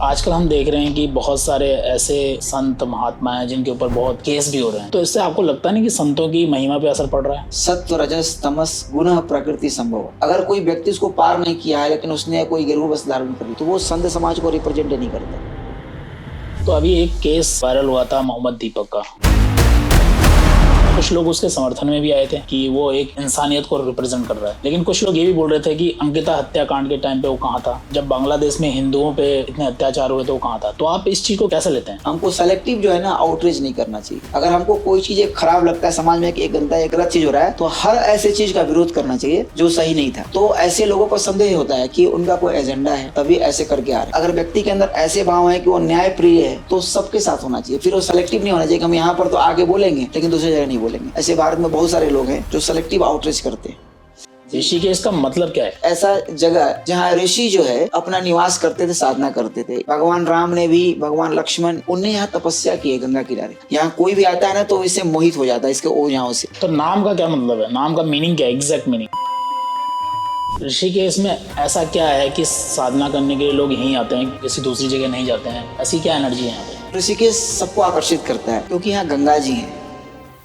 आजकल हम देख रहे हैं कि बहुत सारे ऐसे संत महात्मा हैं जिनके ऊपर बहुत केस भी हो रहे हैं, तो इससे आपको लगता नहीं कि संतों की महिमा पे असर पड़ रहा है? सत्व रजस तमस गुण प्रकृति संभव। अगर कोई व्यक्ति उसको पार नहीं किया है लेकिन उसने कोई गिरहु वस्त्र धारण कर ली तो वो संत समाज को रिप्रेजेंट नहीं करता। तो अभी एक केस वायरल हुआ था मोहम्मद दीपक का। कुछ लोग उसके समर्थन में भी आए थे कि वो एक इंसानियत को रिप्रेजेंट कर रहा है, लेकिन कुछ लोग ये भी बोल रहे थे कि अंकिता हत्याकांड के टाइम पे वो कहाँ था, जब बांग्लादेश में हिंदुओं पे इतने अत्याचार हुए तो वो कहाँ था। तो आप इस चीज को कैसे लेते हैं? हमको सेलेक्टिव जो है ना आउटरीच नहीं करना चाहिए। अगर हमको कोई चीज एक खराब लगता है समाज में, एक गंदा एक गलत चीज हो रहा है, तो हर ऐसे चीज का विरोध करना चाहिए जो सही नहीं था। तो ऐसे लोगों को संदेह होता है कि उनका कोई एजेंडा है तभी ऐसे करके आ रहे। अगर व्यक्ति के अंदर ऐसे भाव है कि वो न्याय प्रिय है तो सबके साथ होना चाहिए। फिर वो सेलेक्टिव नहीं होना चाहिए कि हम यहाँ पर तो आगे बोलेंगे लेकिन दूसरी जगह नहीं बोलेंगे। ऐसे भारत में बहुत सारे लोग हैं जो सेलेक्टिव आउटरीच करते हैं। ऋषिकेश का मतलब क्या है? ऐसा जगह जहाँ ऋषि जो है अपना निवास करते थे, साधना करते थे। भगवान राम ने भी, भगवान लक्ष्मण, उनने यहाँ तपस्या की है गंगा किनारे। यहाँ कोई भी आता है ना तो इससे मोहित हो जाता है इसके ओझाओं से। तो नाम का क्या मतलब है? नाम का मीनिंग क्या है, एग्जैक्ट मीनिंग? ऋषिकेश में ऐसा क्या है कि साधना करने के लिए लोग यहीं आते हैं, किसी दूसरी जगह नहीं जाते हैं? ऐसी क्या एनर्जी है यहाँ पे? ऋषिकेश सबको आकर्षित करता है क्योंकि यहाँ गंगा जी हैं।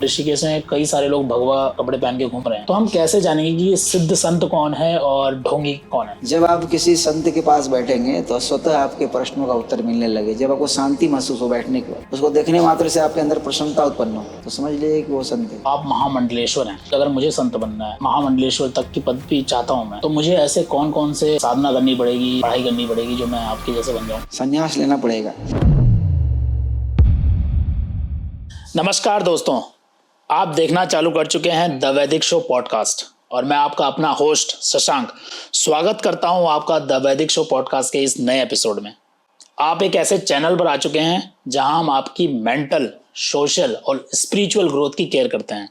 ऋषिकेश में कई सारे लोग भगवा कपड़े पहन के घूम रहे हैं, तो हम कैसे जानेंगे कि ये सिद्ध संत कौन है और ढोंगी कौन है? जब आप किसी संत के पास बैठेंगे तो स्वतः आपके प्रश्नों का उत्तर मिलने लगे। जब आपको शांति महसूस हो बैठने के बाद, उसको देखने मात्र से आपके अंदर प्रसन्नता उत्पन्न हो, तो समझ लीजिए कि वो संत है। आप महामंडलेश्वर हैं। अगर मुझे संत बनना है, महामंडलेश्वर तक की पदवी चाहता हूँ मैं, तो मुझे ऐसे कौन कौन से साधना करनी पड़ेगी, पढ़ाई करनी पड़ेगी जो मैं आपके जैसे बन जाऊँ? संन्यास लेना पड़ेगा। नमस्कार दोस्तों, आप देखना चालू कर चुके हैं द वैदिक शो पॉडकास्ट और मैं आपका अपना होस्ट शशांक स्वागत करता हूं आपका द वैदिक शो पॉडकास्ट के इस नए एपिसोड में। आप एक ऐसे चैनल पर आ चुके हैं जहां हम आपकी मेंटल, सोशल और स्पिरिचुअल ग्रोथ की केयर करते हैं।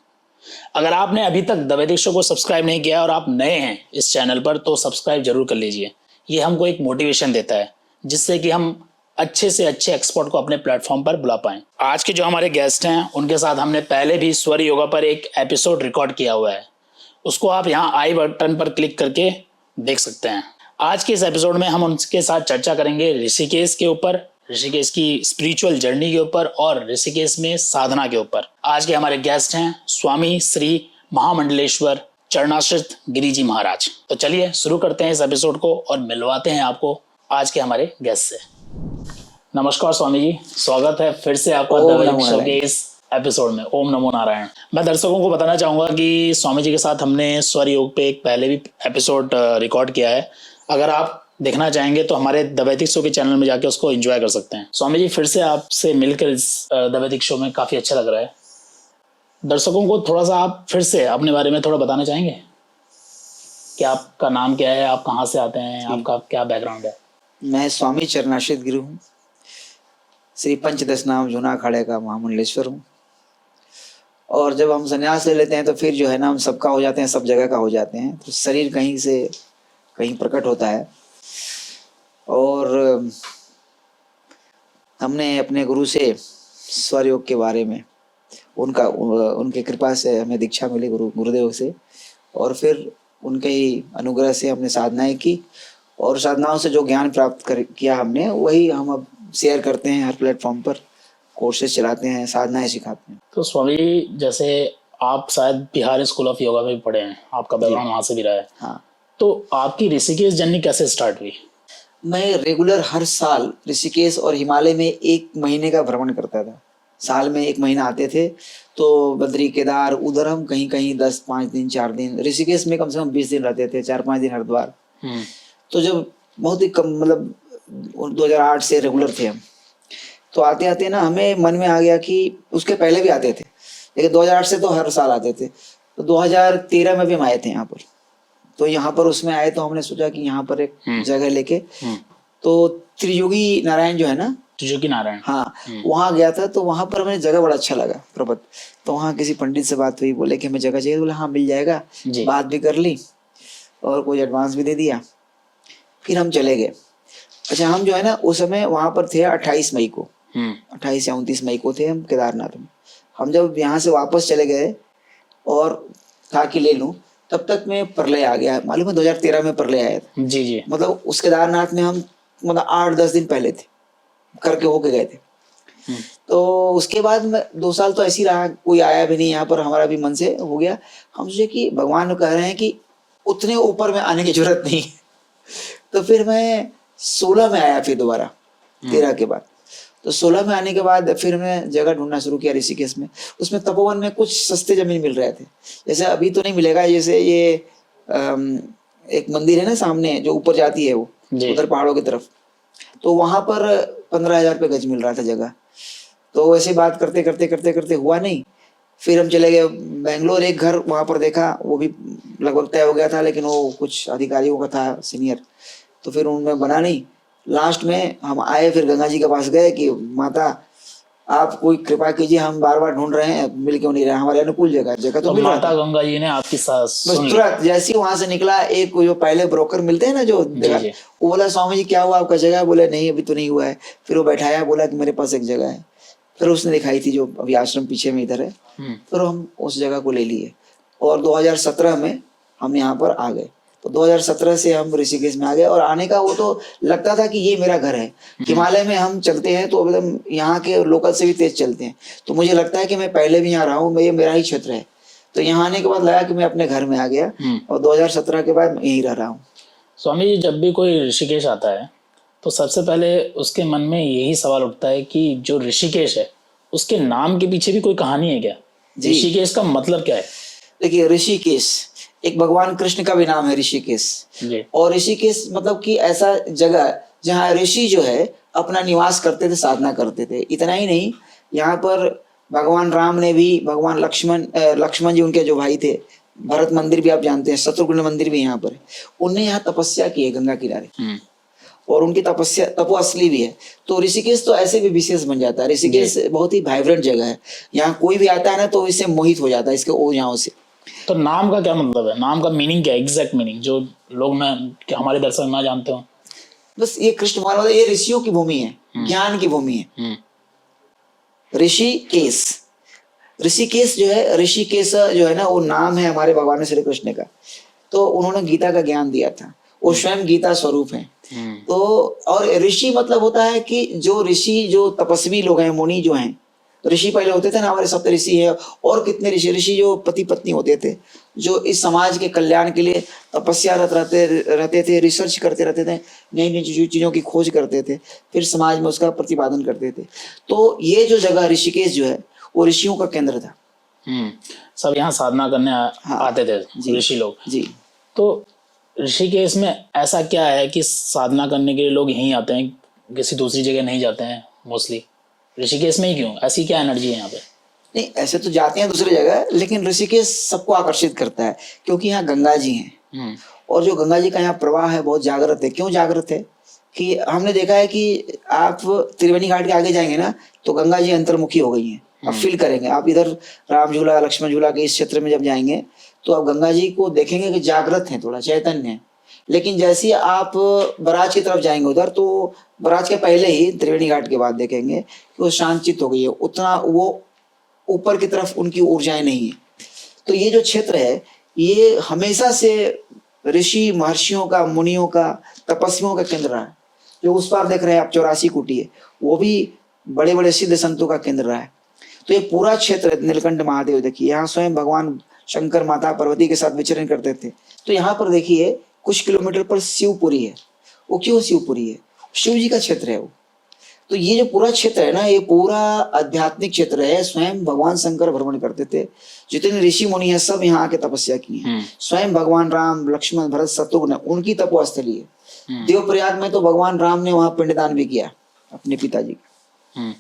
अगर आपने अभी तक द वैदिक शो को सब्सक्राइब नहीं किया और आप नए हैं इस चैनल पर तो सब्सक्राइब जरूर कर लीजिए। ये हमको एक मोटिवेशन देता है जिससे कि हम अच्छे से अच्छे एक्सपर्ट को अपने प्लेटफॉर्म पर बुला पाएं। आज के जो हमारे गेस्ट हैं उनके साथ हमने पहले भी स्वर योगा पर एक एपिसोड रिकॉर्ड किया हुआ है, उसको आप यहाँ आई बटन पर क्लिक करके देख सकते हैं। आज के इस एपिसोड में हम उनके साथ चर्चा करेंगे ऋषिकेश के ऊपर, ऋषिकेश की स्पिरिचुअल जर्नी के ऊपर और ऋषिकेश में साधना के ऊपर। आज के हमारे गेस्ट हैं स्वामी श्री महामंडलेश्वर चरणाश्रित गिरी जी महाराज। तो चलिए शुरू करते हैं इस एपिसोड को और मिलवाते हैं आपको आज के हमारे गेस्ट से। नमस्कार स्वामी जी, स्वागत है फिर से आपका द वैदिक शो के इस एपिसोड में। ओम नमो नारायण। मैं दर्शकों को बताना चाहूंगा कि स्वामी जी के साथ हमने स्वर योग पे एक पहले भी एपिसोड रिकॉर्ड किया है। अगर आप देखना चाहेंगे तो हमारे द वैदिक शो के चैनल में जाके उसको एंजॉय कर सकते हैं। स्वामी जी, फिर से आपसे मिलकर इस द वैदिक शो में काफी अच्छा लग रहा है। दर्शकों को थोड़ा सा आप फिर से अपने बारे में थोड़ा बताना चाहेंगे कि आपका नाम क्या है, आप कहाँ से आते हैं, आपका क्या बैकग्राउंड है? मैं स्वामी चरणाश्रित गिरी हूँ, श्री पंचदश नाम जूना अखाड़े का महामंडलेश्वर हूँ। और जब हम संन्यास ले लेते हैं तो फिर जो है ना हम सबका हो जाते हैं, सब जगह का हो जाते हैं। तो शरीर कहीं से कहीं प्रकट होता है। और हमने अपने गुरु से स्वर योग के बारे में उनके कृपा से हमें दीक्षा मिली गुरुदेव से, और फिर उनके ही अनुग्रह से हमने साधनाएं की और साधनाओं से जो ज्ञान प्राप्त किया हमने वही हम अब शेयर करते हैं। हर प्लेटफॉर्म पर कोर्सेज चलाते हैं, साधनाएं सिखाते हैं। तो स्वामी, जैसे आप शायद बिहार स्कूल ऑफ योगा में भी पढ़े हैं, आपका बैकग्राउंड वहां से भी रहा है। हाँ। तो आपकी ऋषिकेश जर्नी कैसे स्टार्ट हुई? मैं रेगुलर हर साल ऋषिकेश और हिमालय में 1 महीने का भ्रमण करता था। साल में 1 महीना आते थे तो बद्री, केदार, उधर हम कहीं कहीं 10-5 दिन 4 दिन, ऋषिकेश में कम से कम 20 दिन रहते थे, 4-5 दिन हरिद्वार। तो जब बहुत ही कम, मतलब 2008 से रेगुलर थे हम, तो आते आते ना हमें मन में आ गया कि उसके पहले भी आते थे लेकिन 2008 से तो हर साल आते थे। तो 2013 में भी हम आए थे यहाँ पर। तो यहाँ पर उसमें आए तो हमने सोचा कि यहाँ पर एक जगह लेके, तो त्रियोगी नारायण जो है ना, त्रियोगी नारायण, हाँ, वहाँ गया था। तो वहाँ पर हमें जगह बड़ा अच्छा लगा, पर्वत। तो वहाँ किसी पंडित से बात हुई, बोले कि हमें जगह चाहिए। बोला हाँ मिल जाएगा। बात भी कर ली और कोई एडवांस भी दे दिया। फिर हम चले गए। अच्छा, हम जो है ना उस समय वहां पर थे 28 मई को, 28 या 29 मई को थे हम केदारनाथ में। हम जब यहाँ से वापस चले गए और था कि ले लूं, तब तक में प्रलय आ गया। मालूम है 2013 में प्रलय आया था। जी। मतलब उस केदारनाथ में हम 8-10 दिन पहले थे। करके होके गए थे। तो उसके बाद मैं 2 साल तो ऐसे ही रहा, कोई आया भी नहीं यहाँ पर, हमारा भी मन से हो गया। हम सोचे कि भगवान कह रहे हैं कि उतने ऊपर में आने की जरूरत नहीं है। तो फिर मैं 16 में आया, फिर दोबारा 13 के बाद। तो 16 में आने के बाद फिर मैं जगह ढूंढना शुरू किया ऋषिकेश में। उसमें तपोवन में कुछ सस्ते जमीन मिल रहे थे, जैसे अभी तो नहीं मिलेगा, जैसे ये एक मंदिर है ना सामने जो ऊपर जाती है, वो उधर पहाड़ों की तरफ, तो वहां पर 15,000 रुपये गज मिल रहा था जगह। तो वैसे बात करते करते करते करते हुआ नहीं, फिर हम चले गए बेंगलोर, एक घर वहां पर देखा, वो भी लगभग तय हो गया था, लेकिन वो कुछ अधिकारियों का था सीनियर, तो फिर उनमें बना नहीं। लास्ट में हम आए, फिर गंगा जी के पास गए कि माता आप कोई कृपा कीजिए, हम बार बार ढूंढ रहे हैं, मिल क्यों नहीं रहा, हमारे अनुकूल जगह तो मिल रहा माता था। गंगा जी ने आपकी बस तुरंत जैसे ही वहां से निकला, एक जो पहले ब्रोकर मिलते हैं ना जो वो बोला स्वामी जी क्या हुआ आपका जगह, बोले नहीं अभी तो नहीं हुआ है। फिर वो बैठाया, बोला कि मेरे पास एक जगह है, फिर उसने दिखाई थी जो अभी आश्रम पीछे में इधर है। फिर हम उस जगह को ले लिए और 2017 में हम यहाँ पर आ गए। तो 2017 से हम ऋषिकेश में आ गए, और आने का वो तो लगता था कि ये मेरा घर है। हिमालय में हम चलते हैं तो एकदम यहाँ के लोकल से भी तेज चलते हैं, तो मुझे लगता है कि मैं पहले भी यहाँ रहा हूँ, ये मेरा ही क्षेत्र है। तो यहाँ आने के बाद लगा कि मैं अपने घर में आ गया, और 2017 के बाद मैं यहीं रह रहा हूँ। स्वामी जी, जब भी कोई ऋषिकेश आता है तो सबसे पहले उसके मन में यही सवाल उठता है कि जो ऋषिकेश है उसके नाम के पीछे भी कोई कहानी है क्या? ऋषिकेश का मतलब क्या है? देखिए, ऋषिकेश एक भगवान कृष्ण का भी नाम है ऋषिकेश, और ऋषिकेश मतलब कि ऐसा जगह जहाँ ऋषि जो है अपना निवास करते थे, साधना करते थे। इतना ही नहीं, यहाँ पर भगवान राम ने भी, भगवान लक्ष्मण जी उनके जो भाई थे, भरत मंदिर भी आप जानते हैं, शत्रुघ्न मंदिर भी यहाँ पर है, उनने यहाँ तपस्या की है गंगा किनारे, और उनकी तपस्या तपो असली भी है। तो ऋषिकेश तो ऐसे भी विशेष बन जाता है। ऋषिकेश बहुत ही वाइब्रेंट जगह है, यहाँ कोई भी आता है ना तो इससे मोहित हो जाता है, इसके ओझाओं से। तो नाम का क्या मतलब है? नाम का मीनिंग क्या है, एग्जैक्ट मीनिंग, जो लोग ना, हमारे दर्शक ना जानते हो? बस ये कृष्ण भगवान, ये ऋषियों की भूमि है, ज्ञान की भूमि है। ऋषिकेश, ऋषिकेश जो है, ऋषिकेश जो है ना, वो नाम है हमारे भगवान श्री कृष्ण का। तो उन्होंने गीता का ज्ञान दिया था, वो स्वयं गीता स्वरूप है। तो और ऋषि मतलब होता है कि जो ऋषि, जो तपस्वी लोग हैं, मुनि जो हैं, ऋषि पहले होते थे ना, हमारे सप्त ऋषि है, और कितने ऋषि जो पति पत्नी होते थे, जो इस समाज के कल्याण के लिए तपस्यारत रहते थे, रिसर्च करते रहते थे, नई नई चीजों की खोज करते थे, फिर समाज में उसका प्रतिपादन करते थे। तो ये जो जगह ऋषिकेश जो है, वो ऋषियों का केंद्र था। सब यहाँ साधना करने आते थे ऋषि लोग जी। तो ऋषिकेश में ऐसा क्या है कि साधना करने के लिए लोग यहीं आते हैं, किसी दूसरी जगह नहीं जाते हैं? मोस्टली ऋषिकेश में ही क्यों? ऐसी क्या एनर्जी है यहाँ पे? नहीं, ऐसे तो जाते हैं दूसरी जगह, लेकिन ऋषिकेश सबको आकर्षित करता है क्योंकि यहाँ गंगा जी हैं, और जो गंगा जी का यहाँ प्रवाह है बहुत जागृत है। क्यों जागृत है कि हमने देखा है कि आप त्रिवेणी घाट के आगे जाएंगे ना तो गंगा जी अंतर्मुखी हो गई हैं। आप फील करेंगे, आप इधर राम झूला, लक्ष्मण झूला के इस क्षेत्र में जब जाएंगे तो आप गंगा जी को देखेंगे कि जागृत है, थोड़ा चैतन्य है। लेकिन जैसे ही आप बराज की तरफ जाएंगे उधर, तो बराज के पहले ही त्रिवेणी घाट के बाद देखेंगे कि वो शांतचित्त हो गई है, उतना वो ऊपर की तरफ उनकी ऊर्जाएं नहीं है। तो ये जो क्षेत्र है, ये हमेशा से ऋषि महर्षियों का, मुनियों का, तपस्वियों का केंद्र रहा है। जो उस पार देख रहे हैं आप 84 कुटी है, वो भी बड़े बड़े सिद्ध संतों का केंद्र रहा है। तो ये पूरा क्षेत्र, नीलकंठ महादेव देखिए, यहाँ स्वयं भगवान शंकर माता पार्वती के साथ विचरण करते थे। तो यहाँ पर देखिए कुछ किलोमीटर पर शिवपुरी है। वो क्यों शिवपुरी है? शिव जी का क्षेत्र है वो। तो ये जो पूरा क्षेत्र है ना, ये पूरा आध्यात्मिक क्षेत्र है। स्वयं भगवान शंकर भ्रमण करते थे, जितने ऋषि मुनि हैं सब यहाँ आके तपस्या की है। स्वयं भगवान राम, लक्ष्मण, भरत, शत्रुघ्न उनकी तपोस्थली है। देवप्रयाग में तो भगवान राम ने वहां पिंडदान भी किया अपने पिताजी का।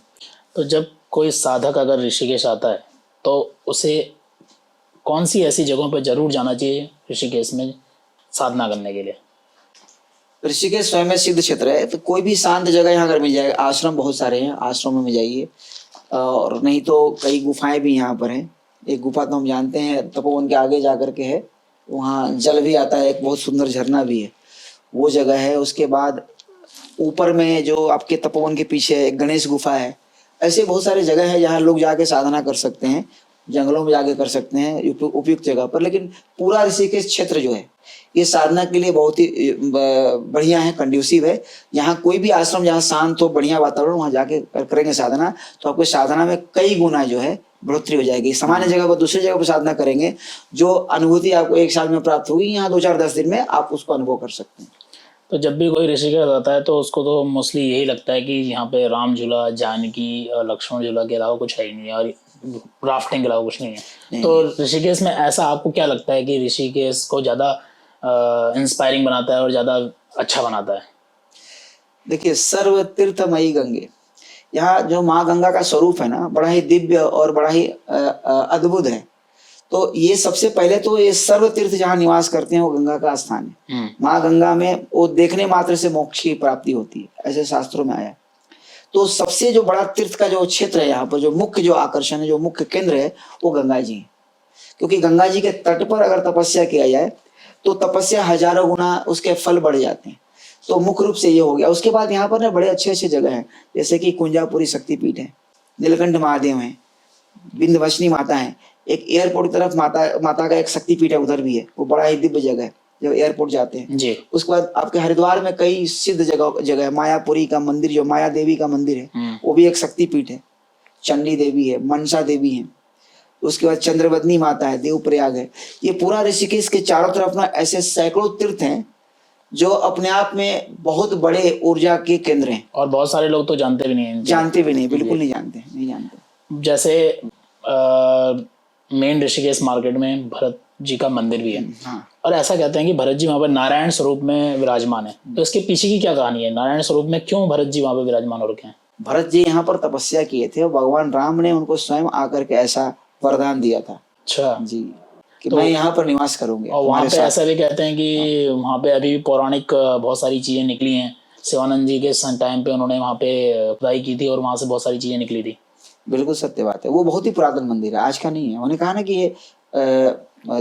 तो जब कोई साधक अगर ऋषिकेश आता है तो उसे कौन सी ऐसी जगहों पर जरूर जाना चाहिए ऋषिकेश में साधना करने के लिए? ऋषिकेश स्वयं में सिद्ध क्षेत्र है, तो कोई भी शांत जगह यहाँ अगर मिल जाएगा, आश्रम बहुत सारे हैं, आश्रमों में जाइए, और नहीं तो कई गुफाएं भी यहाँ पर हैं। एक गुफा तो हम जानते हैं तपोवन के आगे जा करके है, वहाँ जल भी आता है, एक बहुत सुंदर झरना भी है, वो जगह है। उसके बाद ऊपर में जो आपके तपोवन के पीछे एक गणेश गुफा है। ऐसे बहुत सारे जगह है जहाँ लोग जाके साधना कर सकते हैं। जंगलों में जाके कर सकते हैं उपयुक्त जगह पर। लेकिन पूरा ऋषिकेश क्षेत्र जो है ये साधना के लिए बहुत ही बढ़िया है, कंड्यूसिव है। यहाँ कोई भी आश्रम जहाँ शांत हो, बढ़िया वातावरण, वहाँ जाके करेंगे साधना तो आपको साधना में कई गुना जो है बढ़ोतरी हो जाएगी। सामान्य जगह पर दूसरी जगह पर साधना करेंगे, जो अनुभूति आपको 1 साल में प्राप्त होगी, यहाँ 2-4-10 दिन में आप उसको अनुभव कर सकते हैं। तो जब भी कोई ऋषिकेश आता है तो उसको तो मोस्टली यही लगता है कि यहाँ पे राम झूला, जानकी, लक्ष्मण झूला के अलावा कुछ है ही नहीं, और राफ्टिंग के अलावा कुछ नहीं है। तो ऋषिकेश में ऐसा आपको क्या लगता है कि ऋषिकेश को ज्यादा इंस्पायरिंग बनाता है और ज्यादा अच्छा बनाता है? देखिए, सर्व तीर्थमयी गंगे, यहाँ जो माँ गंगा का स्वरूप है ना, बड़ा ही दिव्य और बड़ा ही अद्भुत है। तो ये सबसे पहले तो ये सर्व तीर्थ जहाँ निवास करते हैं वो गंगा का स्थान है। माँ गंगा में वो देखने मात्र से मोक्ष की प्राप्ति होती है, ऐसे शास्त्रों में आया। तो सबसे जो बड़ा तीर्थ का जो क्षेत्र है यहाँ पर, जो मुख्य जो आकर्षण है, जो मुख्य केंद्र है, वो गंगा जी है। क्योंकि गंगा जी के तट पर अगर तपस्या किया जाए तो तपस्या हजारों गुना उसके फल बढ़ जाते हैं। तो मुख्य रूप से ये हो गया। उसके बाद यहाँ पर ना बड़े अच्छे अच्छे जगह हैं, जैसे कि कुंजापुरी शक्तिपीठ है, नीलकंठ महादेव है, विंध्यवासिनी माता है। एक एयरपोर्ट की तरफ माता का एक शक्तिपीठ है, उधर भी है, वो बड़ा ही दिव्य जगह है जब एयरपोर्ट जाते हैं जी। उसके बाद आपके हरिद्वार में कई सिद्ध जगह है। मायापुरी का मंदिर, जो माया देवी का मंदिर है, वो भी एक शक्तिपीठ है। चंडी देवी है, मनसा देवी है। उसके बाद चंद्रवदनी माता है, देवप्रयाग है। ये पूरा ऋषिकेश के चारों तरफ ना ऐसे सैकड़ों तीर्थ हैं जो अपने आप में बहुत बड़े ऊर्जा के केंद्र हैं। और बहुत सारे लोग तो जानते भी नहीं हैं। जानते भी नहीं, बिल्कुल नहीं जानते। जैसे मेन ऋषिकेश मार्केट में भरत जी का मंदिर भी है। हाँ। और ऐसा कहते हैं कि भरत जी वहां पर नारायण स्वरूप में विराजमान है। तो इसके पीछे की क्या कहानी है? नारायण स्वरूप में क्यों भरत जी वहां पर विराजमान हो रखे हैं? भरत जी यहाँ पर तपस्या किए थे और भगवान राम ने उनको स्वयं आकर के ऐसा वरदान दिया था। अच्छा जी, कि मैं यहाँ पर निवास करूंगा। और वहाँ पे ऐसा भी कहते हैं कि वहाँ पे अभी भी पौराणिक बहुत सारी चीजें निकली हैं। शिवानंद जी के टाइम पे उन्होंने वहाँ पे खुदाई की थी और वहाँ से बहुत सारी चीजें निकली थी। बिल्कुल सत्य बात है। वो बहुत ही पुरातन मंदिर है, आज का नहीं है। उन्होंने कहा ना कि ये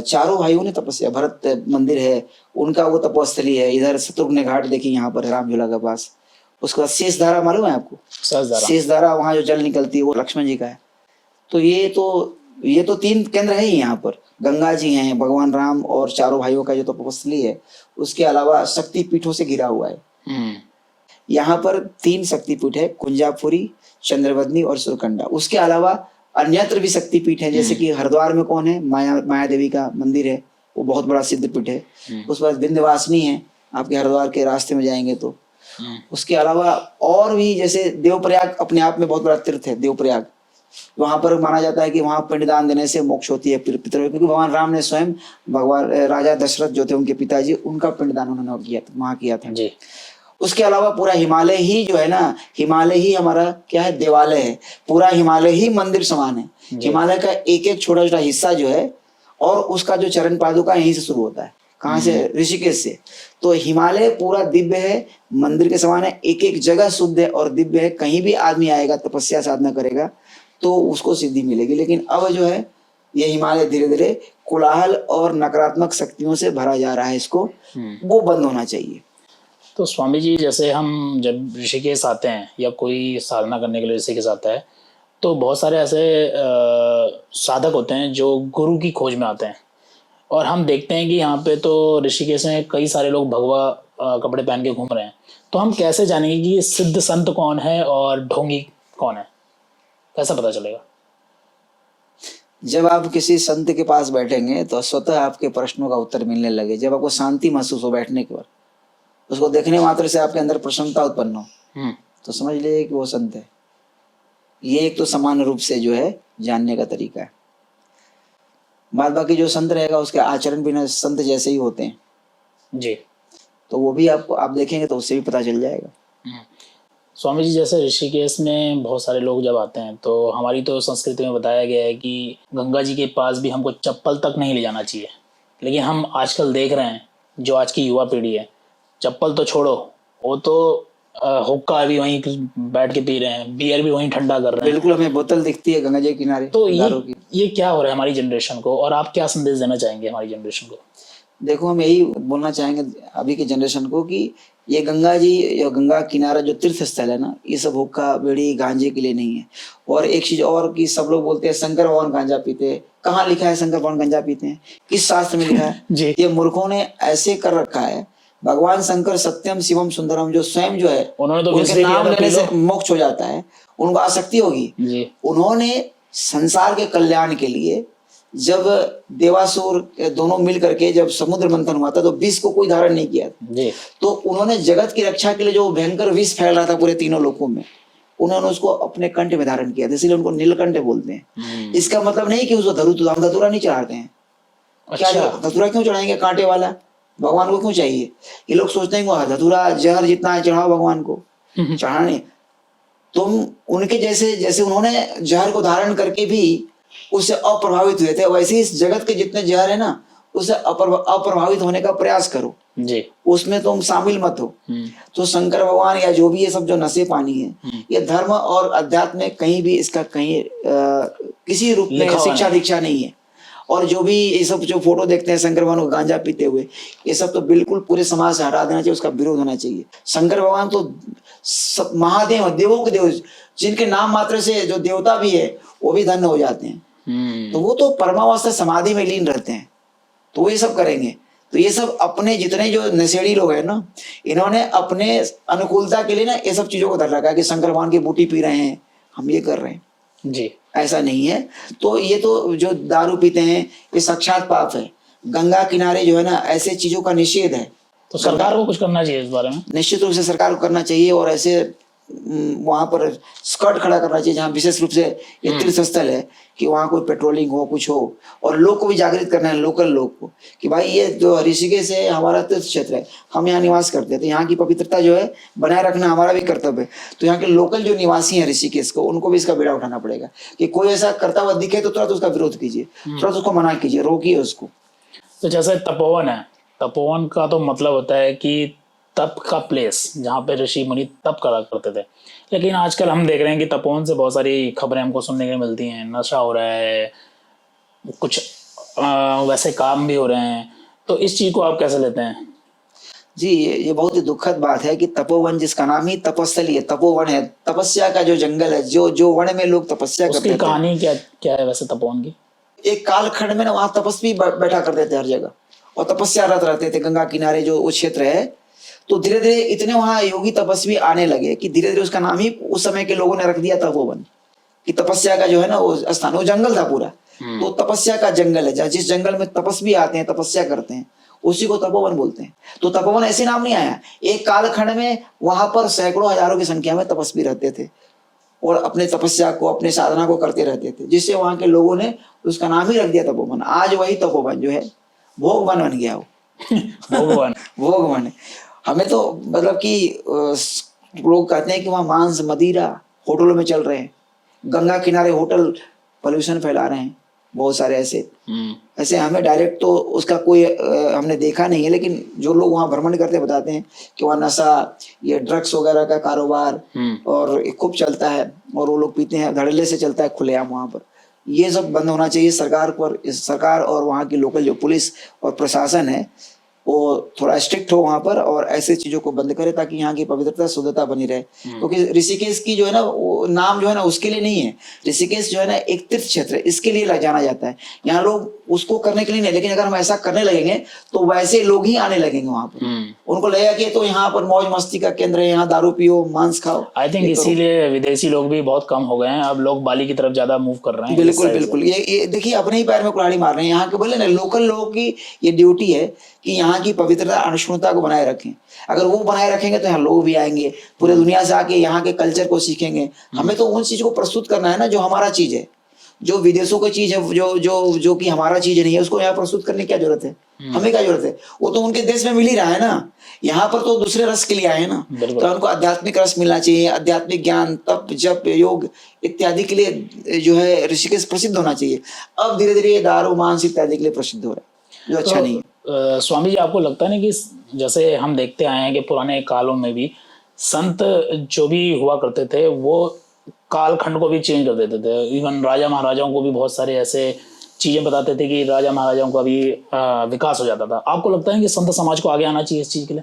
चारों भाइयों ने तपस्या, भरत मंदिर है उनका, वो तपस्थली है। इधर शत्रुघ्न घाट देखिए यहाँ पर राम झूला के पास। उसके बाद शेष धारा मालूम है आपको? शेष धारा, वहाँ जो जल निकलती है वो लक्ष्मण जी का है। तो ये तो 3 केंद्र है यहाँ पर। गंगा जी हैं, भगवान राम और चारों भाइयों का जो तपस्थली है। उसके अलावा शक्ति पीठों से घिरा हुआ है। यहाँ पर 3 शक्तिपीठ है, कुंजापुरी, चंद्रवदनी और सुरकंडा। उसके अलावा अन्यत्र भी शक्तिपीठ है, जैसे कि हरिद्वार में कौन है, माया देवी का मंदिर है, वो बहुत बड़ा सिद्ध पीठ है। उसके बाद विंध्यवासिनी है, आपके हरिद्वार के रास्ते में जाएंगे तो। उसके अलावा और भी, जैसे देवप्रयाग अपने आप में बहुत बड़ा तीर्थ है। देवप्रयाग, वहां पर माना जाता है कि वहां पिंडदान देने से मोक्ष होती है पितरों, क्योंकि भगवान राम ने स्वयं भगवान राजा दशरथ जो थे उनके पिताजी, उनका पिंडदान उन्होंने किया था जी। उसके अलावा पूरा हिमालय ही जो है ना, हिमालय ही हमारा क्या है, देवालय है। पूरा हिमालय ही मंदिर समान है। हिमालय का एक एक छोटा छोटा हिस्सा जो है, और उसका जो चरण पादुका यहीं से शुरू होता है। कहाँ से? ऋषिकेश से। तो हिमालय पूरा दिव्य है, मंदिर के समान है। एक एक जगह शुद्ध है और दिव्य है। कहीं भी आदमी आएगा, तपस्या साधना करेगा तो उसको सिद्धि मिलेगी। लेकिन अब जो है ये हिमालय धीरे धीरे कोलाहल और नकारात्मक शक्तियों से भरा जा रहा है। इसको वो बंद होना चाहिए। तो स्वामी जी, जैसे हम जब ऋषिकेश आते हैं या कोई साधना करने के लिए ऋषिकेश आता है, तो बहुत सारे ऐसे साधक होते हैं जो गुरु की खोज में आते हैं। और हम देखते हैं कि यहाँ पे तो ऋषिकेश में कई सारे लोग भगवा कपड़े पहन के घूम रहे हैं। तो हम कैसे जानेंगे कि ये सिद्ध संत कौन है और ढोंगी कौन है? कैसा पता चलेगा? जब आप किसी संत के पास बैठेंगे तो स्वतः आपके प्रश्नों का उत्तर मिलने लगे। जब आपको शांति महसूस हो बैठने के बाद, उसको देखने मात्र से आपके अंदर प्रसन्नता उत्पन्न हो, तो समझ लीजिए कि वो संत है। ये एक तो समान रूप से जो है जानने का तरीका है। बाद बाकी जो संत रहेगा उसके आचरण भी ना संत जैसे ही होते हैं जी। तो वो भी आप देखेंगे तो उससे भी पता चल जाएगा। स्वामी जी, जैसे ऋषिकेश में बहुत सारे लोग जब आते हैं तो हमारी तो संस्कृति में बताया गया है कि गंगा जी के पास भी हमको चप्पल तक नहीं ले जाना चाहिए। लेकिन हम आजकल देख रहे हैं, जो आज की युवा पीढ़ी है, चप्पल तो छोड़ो, वो तो हुक्का भी वहीं बैठ के पी रहे हैं, बियर भी वहीं ठंडा कर रहे हैं। बिल्कुल, हमें बोतल दिखती है गंगा जी के किनारे। तो ये क्या हो रहा है हमारी जनरेशन को, और आप क्या संदेश देना चाहेंगे हमारी जनरेशन को? देखो, हम यही बोलना चाहेंगे अभी की जनरेशन को कि ये गंगा जी या गंगा किनारा जो तीर्थ स्थल है ना, ये सब हुक्का बीड़ी गांजे के लिए नहीं है। और एक चीज और कि सब लोग बोलते हैं शंकर भगवान गांजा पीते हैं। कहाँ लिखा है शंकर भगवान गांजा पीते हैं? किस शास्त्र में लिखा है? जी। ये मूर्खों ने ऐसे कर रखा है। भगवान शंकर सत्यम शिवम सुंदरम जो स्वयं जो है, उन्होंने तो विष उनके दे दिया नाम था, लेने पी से लो। मोक्ष हो जाता है, उनको आसक्ति होगी। जी। उन्होंने संसार के कल्याण के लिए जब देवासुर दोनों मिल करके जब समुद्र मंथन हुआ था तो विष को कोई धारण नहीं किया था। जी। तो उन्होंने जगत की रक्षा के लिए जो भयंकर विष फैल रहा था पूरे तीनों लोकों में, उन्होंने उसको अपने कंठ में धारण किया था, इसलिए उनको नीलकंठ बोलते हैं। इसका मतलब नहीं कि उसको हम धतूरा नहीं चढ़ाते हैं। क्या अच्छा। धतूरा क्यों चढ़ाएंगे कांटे वाला? भगवान को क्यों चाहिए? ये लोग सोचते हैं कि धतूरा जहर जितना है चढ़ाओ भगवान को, चढ़ाने। तुम उनके जैसे, जैसे उन्होंने जहर को धारण करके भी उससे अप्रभावित हुए थे, वैसे ही इस जगत के जितने जहर है ना, उससे अप्रभावित होने का प्रयास करो जी। उसमें तुम शामिल मत हो। तो शंकर भगवान या जो भी ये सब जो नशे पानी है, ये धर्म और अध्यात्म में कहीं भी इसका कहीं किसी रूप में शिक्षा दीक्षा नहीं है। और जो भी ये सब जो फोटो देखते हैं शंकर भगवान को गांजा पीते हुए, ये सब तो बिल्कुल पूरे समाज से हटा देना चाहिए, उसका विरोध होना चाहिए। शंकर भगवान तो महादेव, देवों के देव, जिनके नाम मात्र से जो देवता भी है वो भी धन्य हो जाते हैं। तो वो तो परमावस्था समाधि में लीन रहते हैं, तो वो ये सब करेंगे। तो ये सब अपने जितने जो नशेड़ी लोग हैं ना, इन्होंने अपने अनुकूलता के लिए ना ये सब चीजों को धर रखा है कि शंकर भगवान की बूटी पी रहे हैं, हम ये कर रहे हैं जी। ऐसा नहीं है। तो ये तो जो दारू पीते हैं ये साक्षात पाप है। गंगा किनारे जो है ना ऐसे चीजों का निषेध है। तो सरकार को कुछ करना चाहिए इस बारे में। निश्चित रूप से सरकार को करना चाहिए और ऐसे वहां पर स्कॉट खड़ा करना चाहिए जहाँ विशेष रूप से ये तीर्थ स्थल है कि वहाँ कोई पेट्रोलिंग हो, कुछ हो। और लोग को भी जागृत करना है, लोकल लोग को, कि भाई ये जो ऋषिकेश है हमारा तीर्थ क्षेत्र है, हम यहाँ निवास करते हैं, तो यहाँ की पवित्रता जो है बनाए रखना हमारा भी कर्तव्य है। तो यहाँ के लोकल जो निवासी हैं ऋषिकेश को, उनको भी इसका बेड़ा उठाना पड़ेगा कि कोई ऐसा करता हुआ दिखे तो तुरंत उसका विरोध कीजिए, तुरंत उसको मना कीजिए, रोकिए उसको। तो जैसे तपोवन है, तपोवन का तो मतलब होता है कि तप का प्लेस जहाँ पे ऋषि मुनि तप करा करते थे। लेकिन आजकल हम देख रहे हैं कि तपोवन से बहुत सारी खबरें हमको सुनने के मिलती हैं, नशा हो रहा है, कुछ वैसे काम भी हो रहे हैं। तो इस चीज को आप कैसे लेते हैं? जी, ये बहुत ही दुखद बात है कि तपोवन, जिसका नाम ही तपस्थली है, तपोवन है, तपस्या का जो जंगल है, जो वन में लोग तपस्या करते थे। उसकी कहानी क्या है वैसे तपोवन की? एक कालखंड में ना वहाँ तपस्वी बैठा करते थे हर जगह और तपस्यारत रहते थे गंगा किनारे जो वो क्षेत्र है। तो धीरे धीरे इतने वहाँ योगी तपस्वी आने लगे कि धीरे धीरे उसका नाम ही उस समय के लोगों ने रख दिया तपोवन, कि तपस्या का जो है ना वो स्थान, वो जंगल था पूरा। तो तपस्या का जंगल है, जहाँ जिस जंगल में तपस्वी आते हैं, तपस्या करते हैं, उसी को तपोवन बोलते हैं। तो तपोवन ऐसे नाम नहीं आया, एक कालखंड में वहां पर सैकड़ों हजारों की संख्या में तपस्वी रहते थे और अपने तपस्या को, अपने साधना को करते रहते थे, जिससे वहां के लोगों ने उसका नाम ही रख दिया तपोवन। आज वही तपोवन जो है भोग वन बन गया, वो भगवान भोग वन। हमें तो मतलब कि लोग कहते हैं कि वहाँ मांस मदिरा होटलों में चल रहे हैं, गंगा किनारे होटल पोल्यूशन फैला रहे हैं, बहुत सारे ऐसे हमें डायरेक्ट तो उसका कोई हमने देखा नहीं है, लेकिन जो लोग वहाँ भ्रमण करते बताते हैं कि वहाँ नशा, ये ड्रग्स वगैरह का कारोबार और खूब चलता है और वो लोग पीते हैं, धड़ल्ले से चलता है खुलेआम वहाँ पर। ये सब बंद होना चाहिए। सरकार और वहाँ की लोकल जो पुलिस और प्रशासन है वो थोड़ा स्ट्रिक्ट हो वहां पर और ऐसे चीजों को बंद करे ताकि यहाँ की पवित्रता शुद्धता बनी रहे। क्योंकि ऋषिकेश की जो है ना वो नाम जो है ना उसके लिए नहीं है, ऋषिकेश जो है ना एक तीर्थ क्षेत्र है, इसके लिए जाना जाता है। यहाँ लोग उसको करने के लिए नहीं, लेकिन अगर हम ऐसा करने लगेंगे तो वैसे लोग ही आने लगेंगे वहां पर। उनको लगेगा कि तो यहाँ पर मौज मस्ती का केंद्र है, यहाँ दारू पियो, मांस खाओ। आई थिंक इसीलिए विदेशी लोग भी बहुत कम हो गए हैं, अब लोग बाली की तरफ ज्यादा मूव कर रहे हैं। बिल्कुल बिल्कुल, ये देखिए अपने ही पैर में कुल्हाड़ी मार रहे हैं। यहाँ के बोले ना लोकल लोगों की ये ड्यूटी है कि यहाँ की पवित्रता अक्षुण्णता को बनाए रखें। अगर वो बनाए रखेंगे तो यहाँ लोग भी आएंगे, पूरे दुनिया से आके यहाँ के कल्चर को सीखेंगे। हमें तो उन चीज को प्रस्तुत करना है ना जो हमारा चीज है, जो विदेशों की चीज है, जो कि हमारा चीज नहीं है, उसको यहाँ प्रस्तुत करने की क्या जरूरत है? हमें क्या जरूरत है? वो तो उनके देश में मिल ही रहा है ना, यहाँ पर तो दूसरे रस के लिए आए हैं ना। तो उनको आध्यात्मिक रस मिलना चाहिए, आध्यात्मिक ज्ञान, तप, जप, योग इत्यादि के लिए जो है ऋषिकेश प्रसिद्ध होना चाहिए। अब धीरे धीरे दारू मांस इत्यादि के लिए प्रसिद्ध हो रहा है, जो अच्छा नहीं है। स्वामी जी, आपको लगता है ना कि जैसे हम देखते आए हैं कि पुराने कालों में भी संत जो भी हुआ करते थे वो कालखंड को भी चेंज कर देते थे। इवन राजा महाराजाओं को भी बहुत सारे ऐसे चीजें बताते थे कि राजा महाराजाओं का भी विकास हो जाता था। आपको लगता है कि संत समाज को आगे आना चाहिए इस चीज के लिए?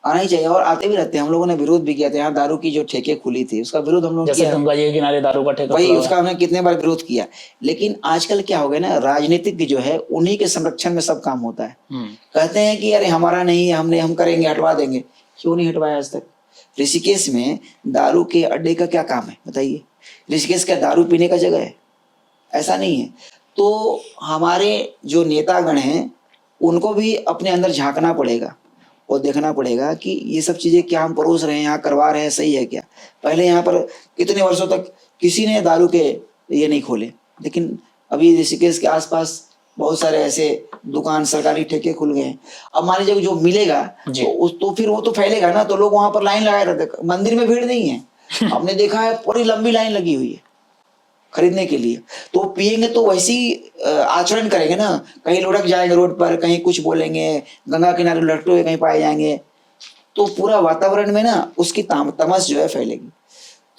आना ही चाहिए और आते भी रहते हैं। हम लोगों ने विरोध भी किया था, यहाँ दारू की जो ठेके खुली थी उसका विरोध हम लोग जैसे किया, गंगा जी के किनारे दारू का ठेका वही खुला हुआ है। उसका हमने कितने बार विरोध किया। लेकिन आजकल क्या हो गया ना, राजनीतिक जो है उन्हीं के संरक्षण में सब काम होता है। कहते हैं कि अरे हमारा नहीं है, हम करेंगे, हटवा देंगे। क्यों नहीं हटवाया आज तक? ऋषिकेश में दारू के अड्डे का क्या काम है बताइए? ऋषिकेश क्या दारू पीने का जगह है? ऐसा नहीं है। तो हमारे जो नेतागण हैं उनको भी अपने अंदर झांकना पड़ेगा और देखना पड़ेगा कि ये सब चीजें क्या हम परोस रहे हैं, यहाँ करवा रहे हैं, सही है क्या? पहले यहाँ पर कितने वर्षों तक किसी ने दारू के ये नहीं खोले, लेकिन अभी ऋषिकेश के आसपास बहुत सारे ऐसे दुकान, सरकारी ठेके खुल गए हैं। अब मान लीजिए जो मिलेगा तो फिर वो तो फैलेगा ना, तो लोग वहां पर लाइन लगाए रहते। मंदिर में भीड़ नहीं है, हमने देखा है पूरी लंबी लाइन लगी हुई है खरीदने के लिए। तो पिएंगे तो वैसी आचरण करेंगे ना, कहीं लुढ़क जाएंगे रोड पर, कहीं कुछ बोलेंगे, गंगा किनारे लटके हुए कहीं पाए जाएंगे, तो पूरा वातावरण में ना उसकी तमस जो है फैलेगी।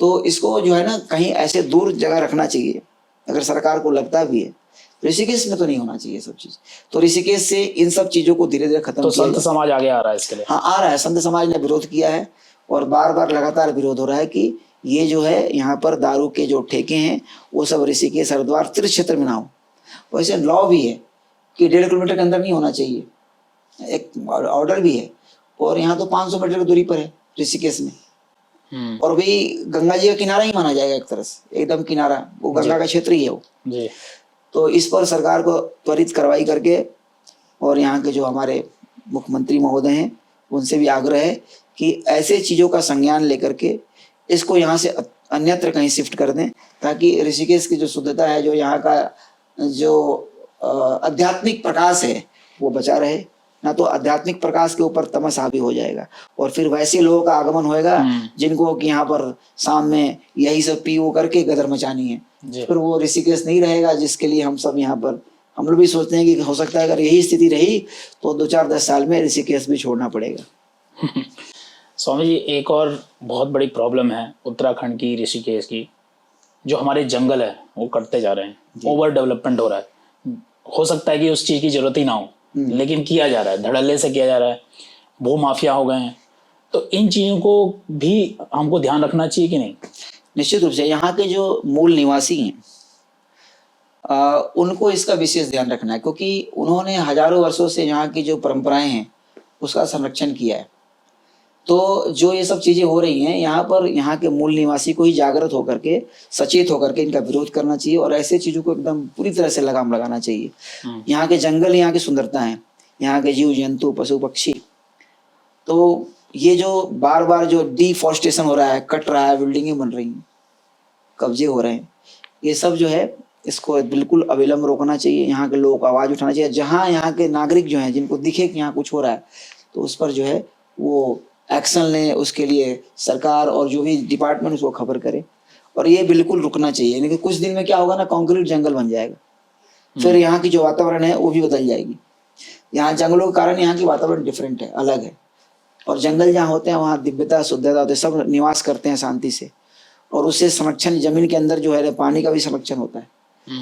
तो इसको जो है ना कहीं ऐसे दूर जगह रखना चाहिए, अगर सरकार को लगता भी है। ऋषिकेश में तो नहीं होना चाहिए सब चीज। तो ऋषिकेश से इन सब चीजों को धीरे धीरे खत्म तो किया संत जाए। समाज आगे आ रहा है इसके लिए। हाँ, आ रहा है, संत समाज ने विरोध किया है और बार बार लगातार विरोध हो रहा है कि ये जो है यहाँ पर दारू के जो ठेके हैं वो सब ऋषिकेश हरिद्वार तीर्थ क्षेत्र में ना हो। वैसे लॉ भी है कि 1.5 किलोमीटर के अंदर नहीं होना चाहिए, एक ऑर्डर भी है। और यहाँ तो 500 मीटर की दूरी पर है ऋषिकेश में, और भी गंगा जी का किनारा ही माना जाएगा एक तरह से, एकदम किनारा, वो गंगा का क्षेत्र ही है वो जी। तो इस पर सरकार को त्वरित कार्रवाई करके, और यहाँ के जो हमारे मुख्यमंत्री महोदय हैं उनसे भी आग्रह है कि ऐसे चीजों का संज्ञान लेकर के इसको यहाँ से अन्यत्र कहीं शिफ्ट कर दें, ताकि ऋषिकेश की जो शुद्धता है, जो यहाँ का जो आध्यात्मिक प्रकाश है वो बचा रहे। ना तो आध्यात्मिक प्रकाश के ऊपर तमस हावी हो जाएगा और फिर वैसे लोगों का आगमन होएगा जिनको कि यहाँ पर शाम में यही सब पी वो करके गदर मचानी है, फिर वो ऋषिकेश नहीं रहेगा जिसके लिए हम सब यहाँ पर, हम लोग भी सोचते हैं कि हो सकता है अगर यही स्थिति रही तो 2-4-10 साल में ऋषिकेश भी छोड़ना पड़ेगा। स्वामी जी, एक और बहुत बड़ी प्रॉब्लम है उत्तराखंड की, ऋषिकेश की, जो हमारे जंगल है वो कटते जा रहे हैं, ओवर डेवलपमेंट हो रहा है। हो सकता है कि उस चीज की जरूरत ही ना हो, लेकिन किया जा रहा है, धड़ल्ले से किया जा रहा है, भू माफिया हो गए हैं। तो इन चीजों को भी हमको ध्यान रखना चाहिए कि नहीं? निश्चित रूप से यहाँ के जो मूल निवासी हैं उनको इसका विशेष ध्यान रखना है, क्योंकि उन्होंने हजारों वर्षों से यहाँ की जो परंपराएं हैं उसका संरक्षण किया है। तो जो ये सब चीजें हो रही हैं यहाँ पर, यहाँ के मूल निवासी को ही जागृत होकर के, सचेत होकर के इनका विरोध करना चाहिए और ऐसे चीजों को एकदम पूरी तरह से लगाम लगाना चाहिए। यहाँ के जंगल, यहाँ की सुंदरता है, यहाँ के जीव जंतु, पशु पक्षी, तो ये जो बार बार जो डिफॉरेस्टेशन हो रहा है, कट रहा है, बिल्डिंगें बन रही हैं, कब्जे हो रहे हैं, ये सब जो है इसको बिल्कुल अविलंब रोकना चाहिए। यहाँ के लोगों को आवाज उठाना चाहिए। जहाँ यहाँ के नागरिक जो हैं जिनको दिखे कि यहाँ कुछ हो रहा है तो उस पर जो है वो एक्शन लें, उसके लिए सरकार और जो भी डिपार्टमेंट उसको खबर करे और ये बिल्कुल रुकना चाहिए। लेकिन कुछ दिन में क्या होगा ना, कंक्रीट जंगल बन जाएगा, फिर यहाँ की जो वातावरण है वो भी बदल जाएगी। यहाँ जंगलों के कारण यहाँ की वातावरण डिफरेंट है, अलग है, और जंगल जहाँ होते हैं वहाँ दिव्यता, शुद्धता होती है, सब निवास करते हैं शांति से, और उससे संरक्षण, जमीन के अंदर जो है पानी का भी संरक्षण होता है,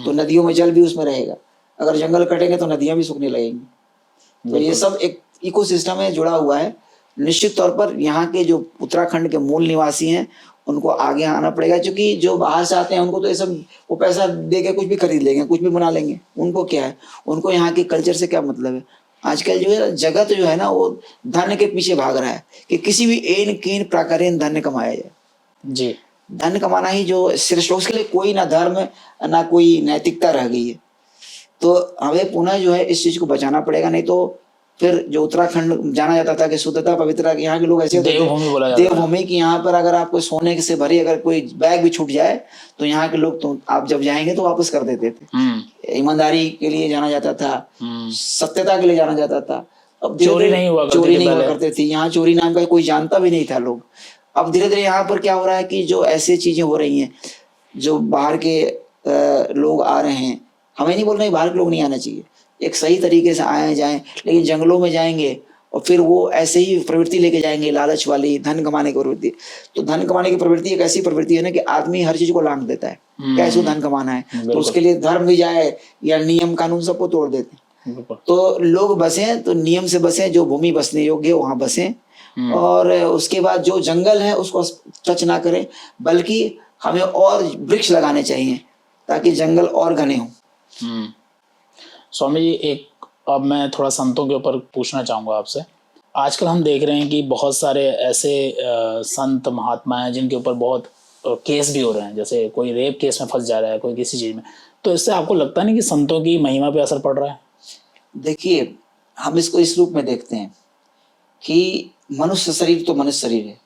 तो नदियों में जल भी उसमें रहेगा। अगर जंगल कटेंगे तो नदियां भी सूखने लगेंगी। तो ये सब एक इकोसिस्टम में जुड़ा हुआ है। निश्चित तौर पर यहाँ के जो उत्तराखंड के मूल निवासी हैं उनको आगे आना पड़ेगा, क्योंकि जो बाहर से आते हैं उनको तो ये सब, वो पैसा दे के कुछ भी खरीद लेंगे, कुछ भी बना लेंगे, उनको क्या है, उनको यहाँ के कल्चर से क्या मतलब है। आजकल जो है जगत जो है ना वो धन के पीछे भाग रहा है कि किसी भी एन कीन प्राकारीन धन कमाया जाए। जी, धन कमाना ही जो श्रेष्ठ, उसके लिए कोई ना धर्म ना कोई नैतिकता रह गई है। तो हमें पुनः जो है इस चीज को बचाना पड़ेगा, नहीं तो फिर जो उत्तराखंड जाना जाता था कि शुद्धता, पवित्रता, यहाँ के लोग ऐसे होते थे, देवभूमि की, यहाँ पर अगर आपको सोने से भरी अगर कोई बैग भी छूट जाए तो यहाँ के लोग, तो आप जब जाएंगे तो वापस कर देते थे। ईमानदारी के लिए जाना जाता था, सत्यता के लिए जाना जाता था। अब चोरी नहीं हुआ करते थे, यहाँ चोरी नाम का कोई जानता भी नहीं था लोग। अब धीरे धीरे यहाँ पर क्या हो रहा है कि जो ऐसी चीजें हो रही हैं, जो बाहर के लोग आ रहे हैं, हमें नहीं बोल रहे बाहर के लोग नहीं आना चाहिए, एक सही तरीके से आए जाएं, लेकिन जंगलों में जाएंगे और फिर वो ऐसे ही प्रवृत्ति लेके जाएंगे, लालच वाली, धन कमाने की प्रवृत्ति। तो धन कमाने की प्रवृत्ति एक ऐसी प्रवृत्ति है ना कि आदमी हर चीज को लांघ देता है, कैसे धन कमाना है, तो उसके लिए धर्म भी जाए या नियम कानून सबको तोड़ देते हैं। तो लोग बसें तो नियम से बसें, जो भूमि बसने योग्य है वहां बसें, और उसके बाद जो जंगल है उसको टच ना करें, बल्कि हमें और वृक्ष लगाने चाहिए ताकि जंगल और घने हों। स्वामी जी, एक अब मैं थोड़ा संतों के ऊपर पूछना चाहूँगा आपसे। आजकल हम देख रहे हैं कि बहुत सारे ऐसे संत महात्मा हैं जिनके ऊपर बहुत केस भी हो रहे हैं, जैसे कोई रेप केस में फंस जा रहा है, कोई किसी चीज़ में। तो इससे आपको लगता नहीं कि संतों की महिमा पे असर पड़ रहा है? देखिए, हम इसको इस रूप में देखते हैं कि मनुष्य शरीर तो मनुष्य शरीर है,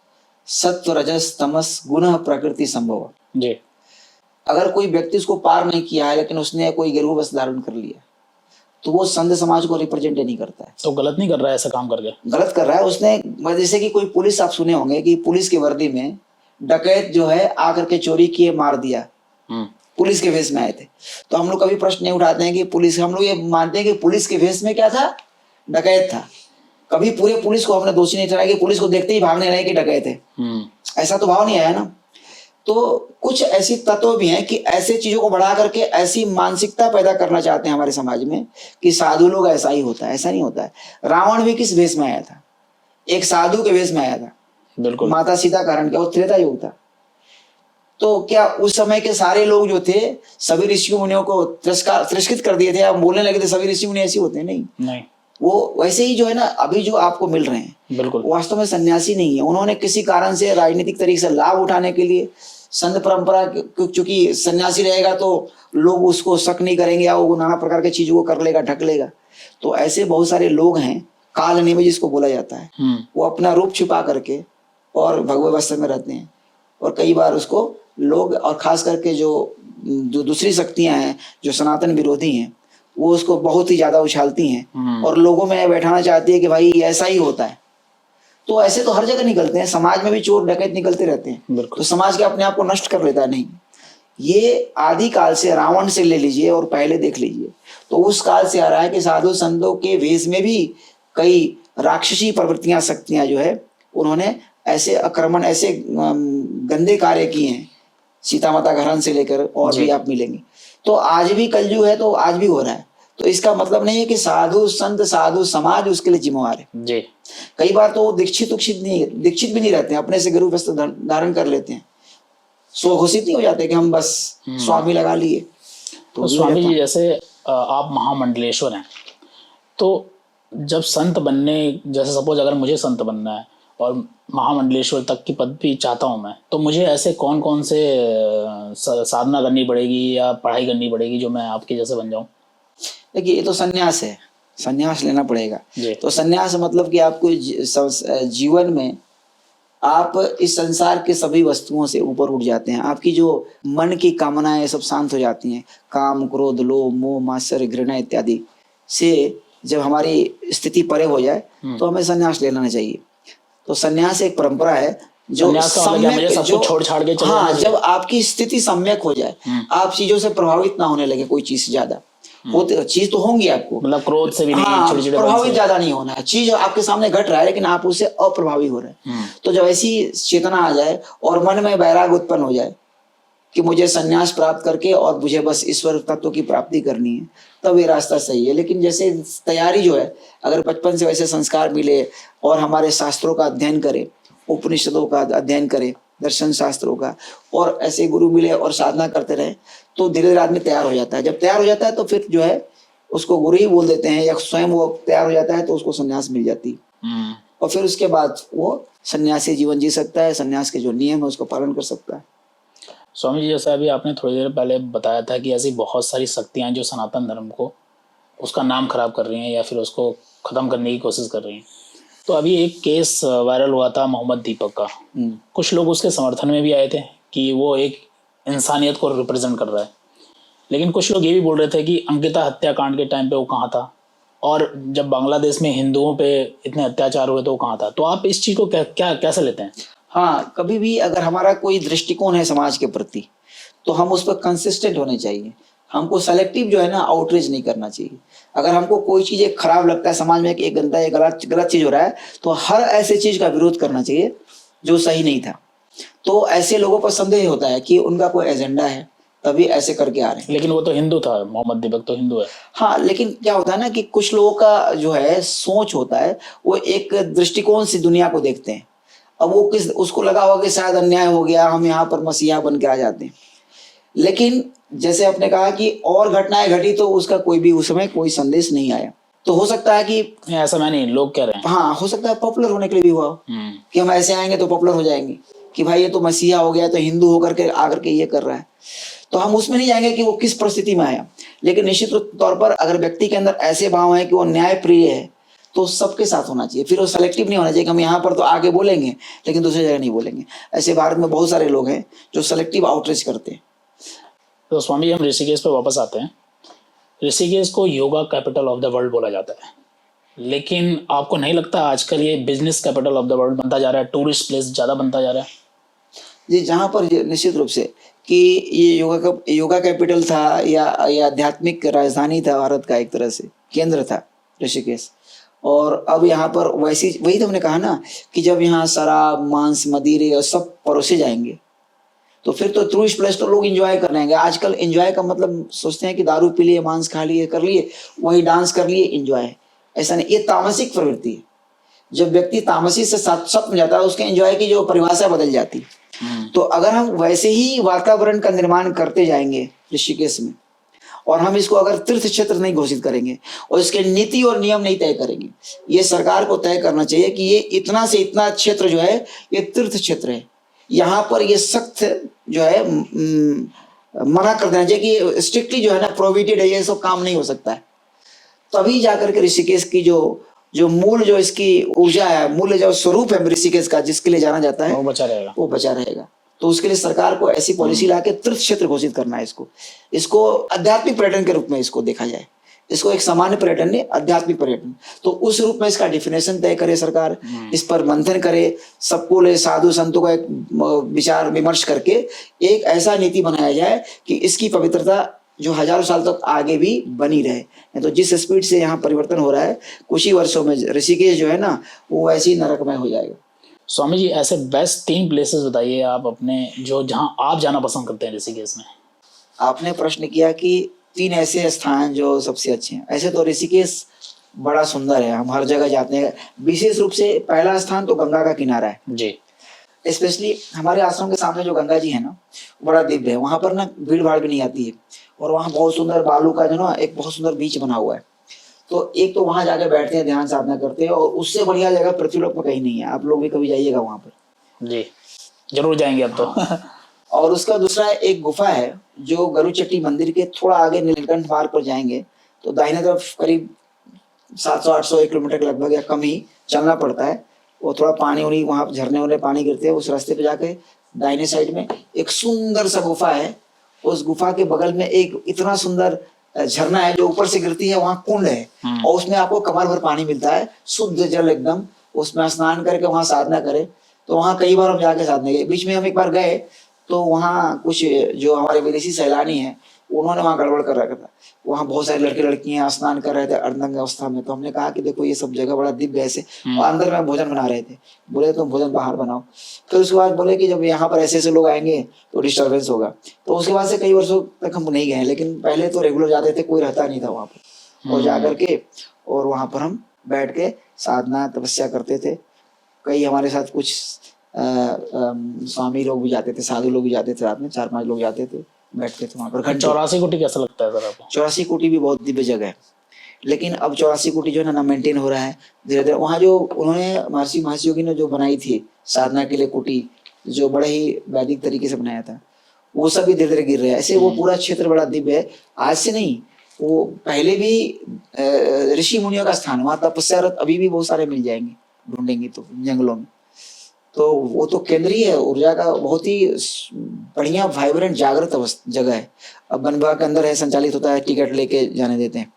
सत्व रजस तमस गुण प्रकृति संभव। जी। अगर कोई व्यक्ति उसको पार नहीं किया है लेकिन उसने कोई गेरुआ वस्त्र धारण कर लिया, तो वो संत समाज को रिप्रेजेंट नहीं करता है, तो गलत नहीं कर रहा है ऐसा काम करके? गलत कर रहा है उसने। जैसे कि कोई पुलिस, आप सुने होंगे कि पुलिस की वर्दी में डकैत जो है आकर के चोरी किए मार दिया, पुलिस के भेष में आए थे। तो हम लोग कभी प्रश्न नहीं उठाते हैं कि पुलिस, हम लोग ये मानते हैं कि पुलिस के भेष में क्या था, डकैत था। कभी पूरे पुलिस को हमने दोषी नहीं ठहराया कि पुलिस को देखते ही भागने लगे कि डकैत है, ऐसा तो भाव नहीं आया ना। तो कुछ ऐसी तत्व भी हैं कि ऐसे चीजों को बढ़ा करके ऐसी मानसिकता पैदा करना चाहते हैं हमारे समाज में कि साधु लोग ऐसा ही होता है। ऐसा नहीं होता है। रावण भी किस भेष में आया था? एक साधु के भेष में आया था। बिल्कुल। माता सीता का हरण किया, वो त्रेता युग था। तो क्या उस समय के सारे लोग जो थे सभी ऋषि मुनियों को तिरस्कृत कर दिए थे, या बोलने लगे थे सभी ऋषि मुनि ऐसे होते हैं? नहीं। वो वैसे ही जो है ना, अभी जो आपको मिल रहे हैं, बिल्कुल, वास्तव में सन्यासी नहीं है। उन्होंने किसी कारण से राजनीतिक तरीके से लाभ उठाने के लिए संत परंपरा, क्योंकि सन्यासी रहेगा तो लोग उसको शक नहीं करेंगे या वो नाना प्रकार की चीजों को कर लेगा, ढक लेगा। तो ऐसे बहुत सारे लोग हैं, काल नियम जिसको बोला जाता है, वो अपना रूप छिपा करके और भगवे वस्त्र में रहते हैं। और कई बार उसको लोग, और खास करके जो दूसरी शक्तियां हैं जो सनातन विरोधी हैं, वो उसको बहुत ही ज्यादा उछालती हैं और लोगों में बैठाना चाहती है कि भाई ऐसा ही होता है। तो ऐसे तो हर जगह निकलते हैं, समाज में भी चोर डकैत निकलते रहते हैं। तो समाज के अपने आप को नष्ट कर लेता है? नहीं। ये आदि काल से, रावण से ले लीजिए और पहले देख लीजिए, तो उस काल से आ रहा है कि साधु संतों के वेश में भी कई राक्षसी प्रवृत्तियां, शक्तियां जो है, उन्होंने ऐसे आक्रमण, ऐसे गंदे कार्य किए हैं। सीता माता का हरण से लेकर और भी आप मिलेंगे। तो आज भी कलयुग है, तो आज भी हो रहा है। तो इसका मतलब नहीं है कि साधु संत, साधु समाज उसके लिए जिम्मेवार है। जी। कई बार तो दीक्षित भी नहीं रहते हैं, अपने से गेरुआ वस्त्र धारण कर लेते हैं, स्वघोषित नहीं हो जाते कि हम बस स्वामी लगा लिए। तो स्वामी जी, जैसे आप महामंडलेश्वर हैं, तो जब संत बनने, जैसे सपोज अगर मुझे संत बनना है और महामंडलेश्वर तक की पदवी चाहता हूं मैं, तो मुझे ऐसे कौन कौन से साधना करनी पड़ेगी या पढ़ाई करनी पड़ेगी जो मैं आपके जैसे बन जाऊं? देखिए, ये तो सन्यास है, सन्यास लेना पड़ेगा। तो सन्यास मतलब कि आपको जीवन में आप इस संसार के सभी वस्तुओं से ऊपर उठ जाते हैं। आपकी जो मन की कामनाएं सब शांत हो जाती हैं। काम, क्रोध, लोभ, मोह, मात्सर्य, घृणा इत्यादि से जब हमारी स्थिति परे हो जाए तो हमें सन्यास ले लेना चाहिए। तो सन्यास एक परंपरा है जो सम्यक, जो छोड़ छाड़ के, हाँ, जब आपकी स्थिति सम्यक हो जाए, आप चीजों से प्रभावित ना होने लगे, कोई चीज से ज्यादा होते, चीज तो होंगी आपको, मतलब क्रोध से भी नहीं, हाँ, प्रभावित ज्यादा नहीं होना है। चीज आपके सामने घट रहा है लेकिन आप उससे अप्रभावी हो रहे हैं। तो जब ऐसी चेतना आ जाए और मन में वैराग्य उत्पन्न हो जाए कि मुझे संन्यास प्राप्त करके और मुझे बस ईश्वर तत्व की प्राप्ति करनी है, तब ये रास्ता सही है। लेकिन जैसे तैयारी जो है, अगर बचपन से वैसे संस्कार मिले और हमारे शास्त्रों का अध्ययन करें, उपनिषदों का अध्ययन करें, दर्शन शास्त्रों का, और ऐसे गुरु मिले और साधना करते रहे, तो धीरे धीरे आदमी तैयार हो जाता है। जब तैयार हो जाता है तो फिर जो है उसको गुरु ही बोल देते हैं, या स्वयं वो तैयार हो जाता है तो उसको संन्यास मिल जाती है। और फिर उसके बाद वो सन्यासी जीवन जी सकता है, सन्यास के जो नियम है उसको पालन कर सकता है। स्वामी जी, जैसा अभी आपने थोड़ी देर पहले बताया था कि ऐसी बहुत सारी शक्तियां जो सनातन धर्म को, उसका नाम खराब कर रही हैं या फिर उसको खत्म करने की कोशिश कर रही हैं। तो अभी एक केस वायरल हुआ था मोहम्मद दीपक का। कुछ लोग उसके समर्थन में भी आए थे कि वो एक इंसानियत को रिप्रेजेंट कर रहा है, लेकिन कुछ लोग ये भी बोल रहे थे कि अंकिता हत्याकांड के टाइम पे वो कहाँ था, और जब बांग्लादेश में हिंदुओं पे इतने अत्याचार हुए तो वो कहाँ था। तो आप इस चीज को कैसे लेते हैं? हाँ, कभी भी अगर हमारा कोई दृष्टिकोण है समाज के प्रति, तो हम उस पर कंसिस्टेंट होने चाहिए। हमको सेलेक्टिव जो है ना, आउटरीच नहीं करना चाहिए। अगर हमको कोई चीज एक खराब लगता है, समाज में एक गंदा, एक गलत चीज हो रहा है, तो हर ऐसे चीज का विरोध करना चाहिए जो सही नहीं था। तो ऐसे लोगों पर संदेह होता है कि उनका कोई एजेंडा है, तभी ऐसे करके आ रहे हैं। लेकिन वो तो हिंदू था, मोहम्मद दीपक तो हिंदू है। हाँ, लेकिन क्या होता है ना कि कुछ लोगों का जो है सोच होता है, वो एक दृष्टिकोण से दुनिया को देखते हैं। अब वो किस उसको लगा होगा कि शायद अन्याय हो गया, हम यहाँ पर मसीहा बन के आ जाते हैं। लेकिन जैसे आपने कहा कि और घटनाएं घटी तो उसका कोई भी उस समय कोई संदेश नहीं आया। तो हो सकता है कि नहीं, ऐसा मैं नहीं, लोग कह रहे हैं। हाँ, हो सकता है पॉपुलर होने के लिए भी हुआ हो कि हम ऐसे आएंगे तो पॉपुलर हो जाएंगे, कि भाई ये तो मसीहा हो गया, तो हिंदू होकर के आकर के ये कर रहा है। तो हम उसमें नहीं जाएंगे कि वो किस परिस्थिति में आया, लेकिन निश्चित तौर पर अगर व्यक्ति के अंदर ऐसे भाव है कि वो न्याय प्रिय है, तो सबके साथ होना चाहिए। फिर वो सेलेक्टिव नहीं होना चाहिए कि हम यहाँ पर तो आगे बोलेंगे लेकिन दूसरी जगह नहीं बोलेंगे। ऐसे भारत में बहुत सारे लोग हैं जो सेलेक्टिव आउटरीच करते हैं। तो स्वामी जी, हम ऋषिकेश पे वापस आते हैं। ऋषिकेश को yoga capital of the world बोला जाता है, लेकिन आपको नहीं लगता आजकल ये business capital of the world बनता जा रहा है, टूरिस्ट प्लेस ज़्यादा बनता जा रहा है? जी, जहाँ पर निश्चित रूप से कि ये योगा कैपिटल था या आध्यात्मिक राजधानी था भारत का, एक तरह से केंद्र था ऋषिकेश। और अब यहाँ पर वैसी वही तो हमने कहा ना कि जब यहाँ शराब, मांस, मदिरे और सब परोसे जाएंगे तो फिर तो टूरिस्ट प्लेस तो लोग एंजॉय करने आएंगे। आजकल एंजॉय का मतलब सोचते हैं कि दारू पी लिए, मांस खा लिए, कर लिए, वही डांस कर लिए, एंजॉय। ऐसा नहीं, ये तामसिक प्रवृत्ति है। जब व्यक्ति तामसी से सत में जाता है, उसके एंजॉय की जो परिभाषा बदल जाती है। तो अगर हम वैसे ही वातावरण का निर्माण करते जाएंगे ऋषिकेश में, और हम इसको अगर तीर्थ क्षेत्र नहीं घोषित करेंगे और इसके नीति और नियम नहीं तय करेंगे, ये सरकार को तय करना चाहिए कि ये इतना से इतना क्षेत्र जो है ये तीर्थ क्षेत्र है, यहाँ पर ये सख्त जो है मना कर देना चाहिए कि स्ट्रिक्टली जो है ना प्रोहिबिटेड है, ये सब काम नहीं हो सकता है। तभी जाकर के ऋषिकेश की जो मूल जो इसकी ऊर्जा है, मूल जो स्वरूप है ऋषिकेश का, जिसके लिए जाना जाता है, वो बचा रहेगा, वो बचा रहेगा। तो उसके लिए सरकार को ऐसी पॉलिसी लाके तीर्थ क्षेत्र घोषित करना है। इसको आध्यात्मिक पर्यटन के रूप में इसको देखा जाए। इसको एक सामान्य पर्यटन नहीं, आध्यात्मिक पर्यटन, तो उस रूप में इसका डिफिनेशन तय करे सरकार, इस पर मंथन करे, सबको ले साधु संतों का एक विचार विमर्श करके एक ऐसा नीति बनाया जाए कि इसकी पवित्रता जो हजारों साल तक आगे भी बनी रहे। तो जिस स्पीड से यहाँ परिवर्तन हो रहा है, कुछ ही वर्षों में ऋषिकेश जो है ना वो ऐसी नरकमय हो जाएगा। स्वामी जी, ऐसे बेस्ट 3 प्लेसेस बताइए आप अपने, जो जहां आप जाना पसंद करते हैं ऋषिकेश में। आपने प्रश्न किया कि 3 ऐसे स्थान जो सबसे अच्छे हैं। ऐसे तो ऋषिकेश बड़ा सुंदर है, हम हर जगह जाते हैं। विशेष रूप से पहला स्थान तो गंगा का किनारा है जी। स्पेशली हमारे आश्रम के सामने जो गंगा जी है ना, बड़ा दिव्य है। वहां पर ना भीड़ भाड़ भी नहीं आती है, और वहाँ बहुत सुंदर बालू का जो ना एक बहुत सुंदर बीच बना हुआ है। तो एक तो वहां जाके बैठते हैं, ध्यान साधना करते हैं, और उससे बढ़िया जगह पृथ्वीलोक में कहीं नहीं है। आप लोग भी कभी जाइएगा वहां पर। जी, जरूर जाएंगे अब तो। और उसका दूसरा एक गुफा है जो गरुचट्टी मंदिर के थोड़ा आगे नीलकंठ मार्ग पर जाएंगे तो दाहिने तरफ करीब 700-800 किलोमीटर के लगभग या कम ही चलना पड़ता है। वो थोड़ा पानी उनी वहां झरने वाले पानी गिरते हैं, उस रास्ते पे जाके दाहिने साइड में एक सुंदर सा गुफा है। उस गुफा के बगल में एक इतना सुंदर झरना है जो ऊपर से गिरती है, वहाँ कुंड है, और उसमें आपको कमर भर पानी मिलता है, शुद्ध जल एकदम। उसमें स्नान करके वहां साधना करे। तो वहां कई बार हम जाके साधना गए। बीच में हम एक बार गए तो वहाँ कुछ जो हमारे विदेशी सैलानी हैं उन्होंने वहाँ गड़बड़ कर रखा था। वहाँ बहुत सारे लड़के लड़कियां स्नान कर रहे थे अर्धनग्न अवस्था में। तो हमने कहा कि देखो ये सब जगह बड़ा दिव्य ऐसे, और अंदर में भोजन बना रहे थे। बोले तुम भोजन बाहर बनाओ। फिर उसके बाद बोले कि जब यहाँ पर ऐसे ऐसे लोग आएंगे तो डिस्टर्बेंस होगा। तो उसके बाद से कई वर्षों तक हम नहीं गए, लेकिन पहले तो रेगुलर जाते थे, कोई रहता नहीं था वहाँ पर। और जा करके और वहाँ पर हम बैठ के साधना तपस्या करते थे। कई हमारे साथ कुछ स्वामी लोग भी जाते थे, साधु लोग भी जाते थे, रात में 4-5 लोग जाते थे, बैठते थे वहां पर घंटे। 84 कोटी कैसा लगता है सर आपको? 84 कोटी भी बहुत दिव्य जगह है, लेकिन अब 84 कोटी जो है ना मेंटेन हो रहा है धीरे धीरे। वहाँ जो उन्होंने महर्षि योगी ने जो बनाई थी साधना के लिए कुटी, जो बड़े ही वैदिक तरीके से बनाया था, वो सब भी धीरे धीरे गिर रहे हैं। ऐसे वो पूरा क्षेत्र बड़ा दिव्य है। आज से नहीं, वो पहले भी ऋषि मुनियों का स्थान, वहाँ तपस्यारत अभी भी बहुत सारे मिल जाएंगे, ढूंढेंगे तो जंगलों में। तो वो तो केंद्रीय ऊर्जा का बहुत ही बढ़िया वाइब्रेंट जागृत जगह है। अब वन विभाग के अंदर है, संचालित होता है, टिकट लेके जाने देते हैं।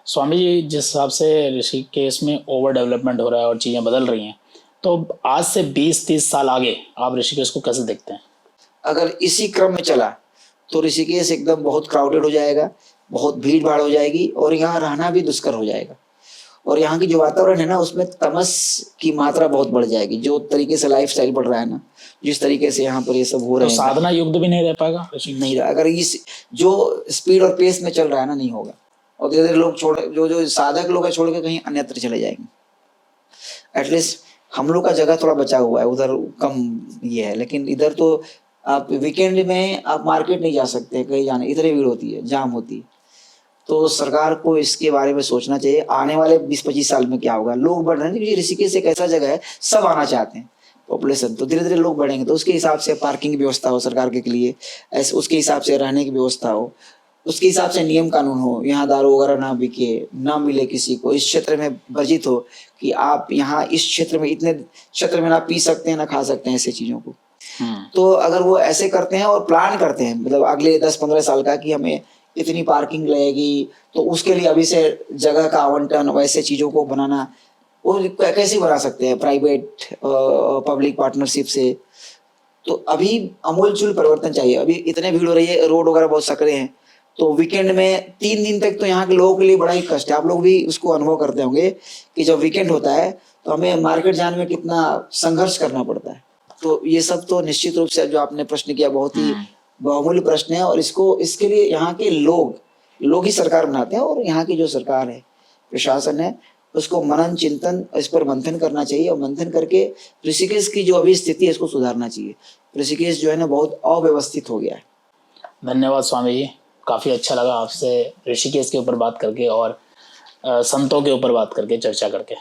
स्वामी जी, जिस हिसाब से ऋषिकेश में ओवर डेवलपमेंट हो रहा है और चीज़ें बदल रही हैं, तो आज से 20-30 साल आगे आप ऋषिकेश को कैसे देखते हैं? अगर इसी क्रम में चला तो ऋषिकेश एकदम बहुत क्राउडेड हो जाएगा, बहुत भीड़ भाड़ हो जाएगी, और यहाँ रहना भी दुष्कर हो जाएगा। और यहाँ की जो वातावरण है ना उसमें तमस की मात्रा बहुत बढ़ जाएगी। जो तरीके से लाइफ स्टाइल बढ़ रहा है ना, जिस तरीके से यहाँ पर ये सब हो तो रहे हैं, साधना युक्त भी नहीं रह पाएगा नहीं रहा। अगर इस जो स्पीड और पेस में चल रहा है ना, नहीं होगा। और धीरे धीरे लोग छोड़, जो जो साधक लोग है छोड़ के कहीं अन्यत्र चले जाएंगे। एटलीस्ट हम लोग का जगह थोड़ा बचा हुआ है, उधर कम ये है। लेकिन इधर तो आप वीकेंड में आप मार्केट नहीं जा सकते, कहीं जाने इतनी भीड़ होती है, जाम होती है। तो सरकार को इसके बारे में सोचना चाहिए। आने वाले 20-25 साल में क्या होगा, लोग बढ़ रहे हैं क्योंकि ऋषिकेश एक ऐसा जगह है, सब आना चाहते हैं, पॉपुलेशन, तो धीरे धीरे लोग बढ़ेंगे। तो उसके हिसाब से पार्किंग की व्यवस्था हो सरकार के लिए, ऐसे उसके हिसाब से रहने की व्यवस्था हो, उसके हिसाब से नियम कानून हो। यहाँ दारू वगैरह ना बिके, ना मिले किसी को, इस क्षेत्र में वर्जित हो कि आप यहाँ इस क्षेत्र में, इतने क्षेत्र में ना पी सकते हैं ना खा सकते हैं, ऐसे चीजों को। तो अगर वो ऐसे करते हैं और प्लान करते हैं, मतलब अगले 10-15 साल का कि हमें इतनी पार्किंग लगेगी, तो उसके लिए अभी से जगह का आवंटन, वैसे चीजों को बनाना, वो कैसे बना सकते हैं प्राइवेट पब्लिक पार्टनरशिप से। तो अभी अमूलचूल परिवर्तन चाहिए। अभी इतने भीड़ हो रही है, रोड वगैरह बहुत सकरे हैं, तो वीकेंड में 3 दिन तक तो यहाँ के लोगों के लिए बड़ा ही कष्ट है। आप लोग भी उसको अनुभव करते होंगे कि जब वीकेंड होता है तो हमें मार्केट जाने में कितना संघर्ष करना पड़ता है। तो ये सब तो निश्चित रूप से जो आपने प्रश्न किया बहुत ही बहुमूल्य प्रश्न है, और इसके लिए यहाँ के लोग ही सरकार बनाते हैं। और यहाँ की जो सरकार है, प्रशासन है, उसको मनन चिंतन इस पर मंथन करना चाहिए, और मंथन करके ऋषिकेश की जो अभी स्थिति है इसको सुधारना चाहिए। ऋषिकेश जो है ना बहुत अव्यवस्थित हो गया है। धन्यवाद स्वामी जी, काफी अच्छा लगा आपसे ऋषिकेश के ऊपर बात करके और संतों के ऊपर बात करके, चर्चा करके।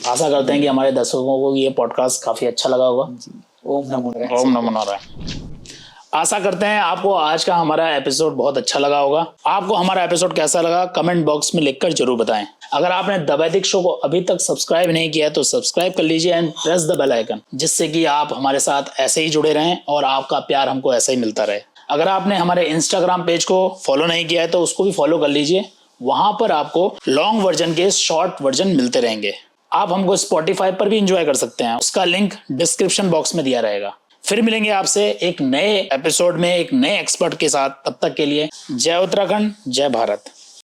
आशा करते हैं कि हमारे दर्शकों को ये पॉडकास्ट काफी अच्छा लगा होगा। ओम नमो नारायण। ओम नमो नारायण। आशा करते हैं आपको आज का हमारा एपिसोड बहुत अच्छा लगा होगा। आपको हमारा एपिसोड कैसा लगा कमेंट बॉक्स में लिखकर जरूर बताएं। अगर आपने द वैदिक शो को अभी तक सब्सक्राइब नहीं किया है तो सब्सक्राइब कर लीजिए and press the bell icon, जिससे कि आप हमारे साथ ऐसे ही जुड़े रहें और आपका प्यार हमको ऐसे ही मिलता रहे। अगर आपने हमारे इंस्टाग्राम पेज को फॉलो नहीं किया है तो उसको भी फॉलो कर लीजिए। वहां पर आपको लॉन्ग वर्जन के शॉर्ट वर्जन मिलते रहेंगे। आप हमको स्पॉटिफाई पर भी एंजॉय कर सकते हैं, उसका लिंक डिस्क्रिप्शन बॉक्स में दिया रहेगा। फिर मिलेंगे आपसे एक नए एपिसोड में एक नए एक्सपर्ट के साथ। तब तक के लिए जय उत्तराखंड, जय भारत।